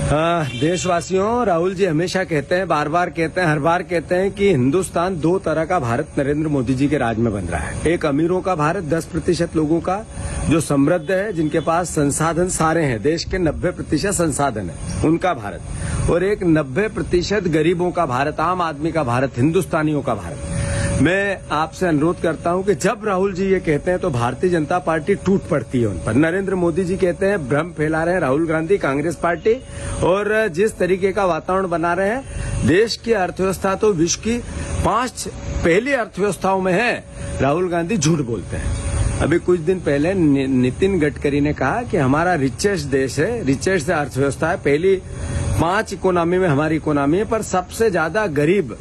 देशवासियों, राहुल जी हमेशा कहते हैं, बार बार कहते हैं, हर बार कहते हैं कि हिंदुस्तान दो तरह का भारत नरेंद्र मोदी जी के राज में बन रहा है। एक अमीरों का भारत, 10% लोगों का जो समृद्ध है, जिनके पास संसाधन सारे हैं, देश के 90% संसाधन है, उनका भारत, और एक 90% गरीबों का भारत, आम आदमी का भारत, हिंदुस्तानियों का भारत। मैं आपसे अनुरोध करता हूं कि जब राहुल जी ये कहते हैं तो भारतीय जनता पार्टी टूट पड़ती है उन पर। नरेंद्र मोदी जी कहते हैं, भ्रम फैला रहे हैं राहुल गांधी, कांग्रेस पार्टी, और जिस तरीके का वातावरण बना रहे हैं, देश की अर्थव्यवस्था तो विश्व की 5 पहली अर्थव्यवस्थाओं में है। राहुल गांधी झूठ बोलते हैं। अभी कुछ दिन पहले नितिन गडकरी ने कहा कि हमारा रिचेस्ट देश है, रिचेस्ट अर्थव्यवस्था है, पहली 5 इकोनॉमी में हमारी इकोनॉमी है, पर सबसे ज्यादा गरीब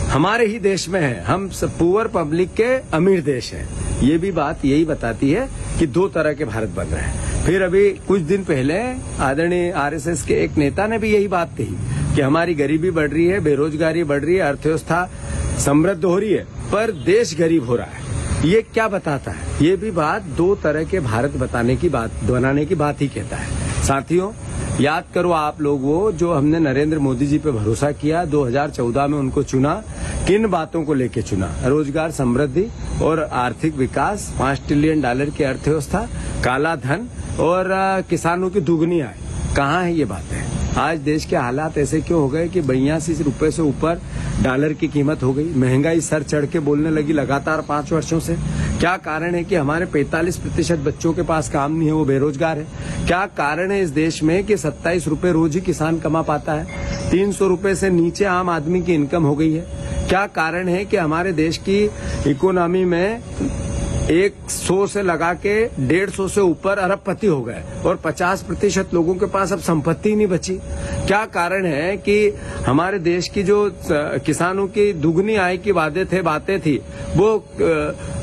हमारे ही देश में है। हम पुअर पब्लिक के अमीर देश हैं। ये भी बात यही बताती है कि दो तरह के भारत बन रहे हैं। फिर अभी कुछ दिन पहले आदरणीय आरएसएस के एक नेता ने भी यही बात कही कि हमारी गरीबी बढ़ रही है, बेरोजगारी बढ़ रही है, अर्थव्यवस्था समृद्ध हो रही है, पर देश गरीब हो रहा है। ये क्या बताता है? ये भी बात दो तरह के भारत बनाने की बात ही कहता है। साथियों, याद करो आप लोग, वो जो हमने नरेंद्र मोदी जी पे भरोसा किया, 2014 में उनको चुना, किन बातों को लेके चुना? रोजगार, समृद्धि और आर्थिक विकास, $5 ट्रिलियन की अर्थव्यवस्था, काला धन और किसानों की दुगनी आय। कहाँ है ये बातें? आज देश के हालात ऐसे क्यों हो गए कि 82 रुपए से ऊपर डॉलर की कीमत हो गई? महंगाई सर चढ़ के बोलने लगी लगातार 5 वर्षों से। क्या कारण है कि हमारे 45% बच्चों के पास काम नहीं है, वो बेरोजगार है? क्या कारण है इस देश में कि 27 रुपए रोज ही किसान कमा पाता है? 300 रुपए से नीचे आम आदमी की इनकम हो गई है। क्या कारण है कि हमारे देश की इकोनॉमी में 100 से लगा के 150 से ऊपर अरबपति हो गए और 50% लोगों के पास अब संपत्ति नहीं बची? क्या कारण है कि हमारे देश की जो किसानों की दुगनी आय की बातें थी, वो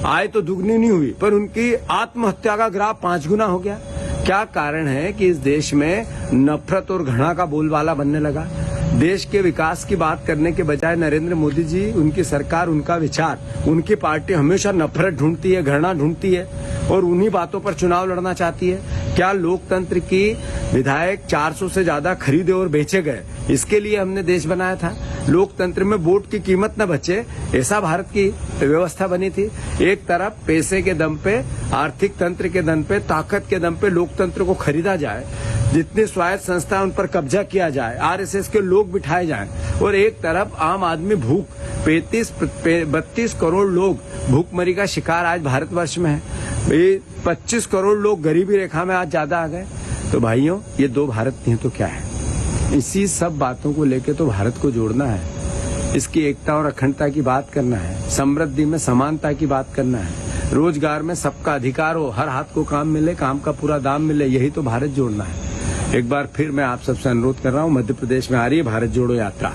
आय तो दुगनी नहीं हुई, पर उनकी आत्महत्या का ग्राफ 5 गुना हो गया? क्या कारण है कि इस देश में नफरत और घृणा का बोलबाला बनने लगा? देश के विकास की बात करने के बजाय नरेंद्र मोदी जी, उनकी सरकार, उनका विचार, उनकी पार्टी हमेशा नफरत ढूंढती है, घृणा ढूंढती है और उन्हीं बातों पर चुनाव लड़ना चाहती है। क्या लोकतंत्र की विधायक 400 से ज्यादा खरीदे और बेचे गए? इसके लिए हमने देश बनाया था। लोकतंत्र में वोट की कीमत न बचे, ऐसा भारत की व्यवस्था बनी थी। एक तरफ पैसे के दम पे, आर्थिक तंत्र के दम पे, ताकत के दम पे लोकतंत्र को खरीदा जाए, जितनी स्वायत्त संस्था उन पर कब्जा किया जाए, आरएसएस के लोग बिठाए जाएं, और एक तरफ आम आदमी भूख, 32 करोड़ लोग भूखमरी का शिकार आज भारतवर्ष में है। 25 करोड़ लोग गरीबी रेखा में आज ज्यादा आ गए। तो भाइयों, ये दो भारत नहीं तो क्या है? इसी सब बातों को लेके तो भारत को जोड़ना है, इसकी एकता और अखंडता की बात करना है, समृद्धि में समानता की बात करना है, रोजगार में सबका अधिकार हो, हर हाथ को काम मिले, काम का पूरा दाम मिले, यही तो भारत जोड़ना है। एक बार फिर मैं आप सबसे अनुरोध कर रहा हूँ, मध्य प्रदेश में आ रही है भारत जोड़ो यात्रा।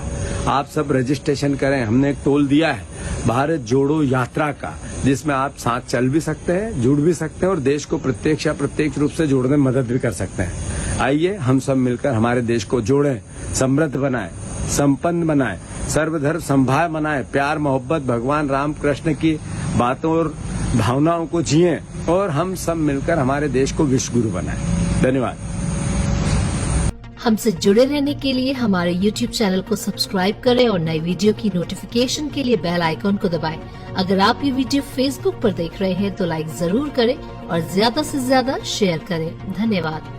आप सब रजिस्ट्रेशन करें। हमने एक टोल दिया है भारत जोड़ो यात्रा का, जिसमें आप साथ चल भी सकते हैं, जुड़ भी सकते हैं और देश को प्रत्यक्ष या प्रत्यक्ष रूप से जोड़ने में मदद भी कर सकते हैं। आइए हम सब मिलकर हमारे देश को जोड़ें, समृद्ध बनाएं, संपन्न बनाएं, सर्वधर्म समभाव बनाएं, प्यार मोहब्बत भगवान राम कृष्ण की बातों और भावनाओं को जिएं और हम सब मिलकर हमारे देश को विश्व गुरु बनाएं। धन्यवाद। हमसे जुड़े रहने के लिए हमारे YouTube चैनल को सब्सक्राइब करें और नई वीडियो की नोटिफिकेशन के लिए बेल आइकॉन को दबाएं। अगर आप ये वीडियो Facebook पर देख रहे हैं तो लाइक जरूर करें और ज्यादा से ज्यादा शेयर करें। धन्यवाद।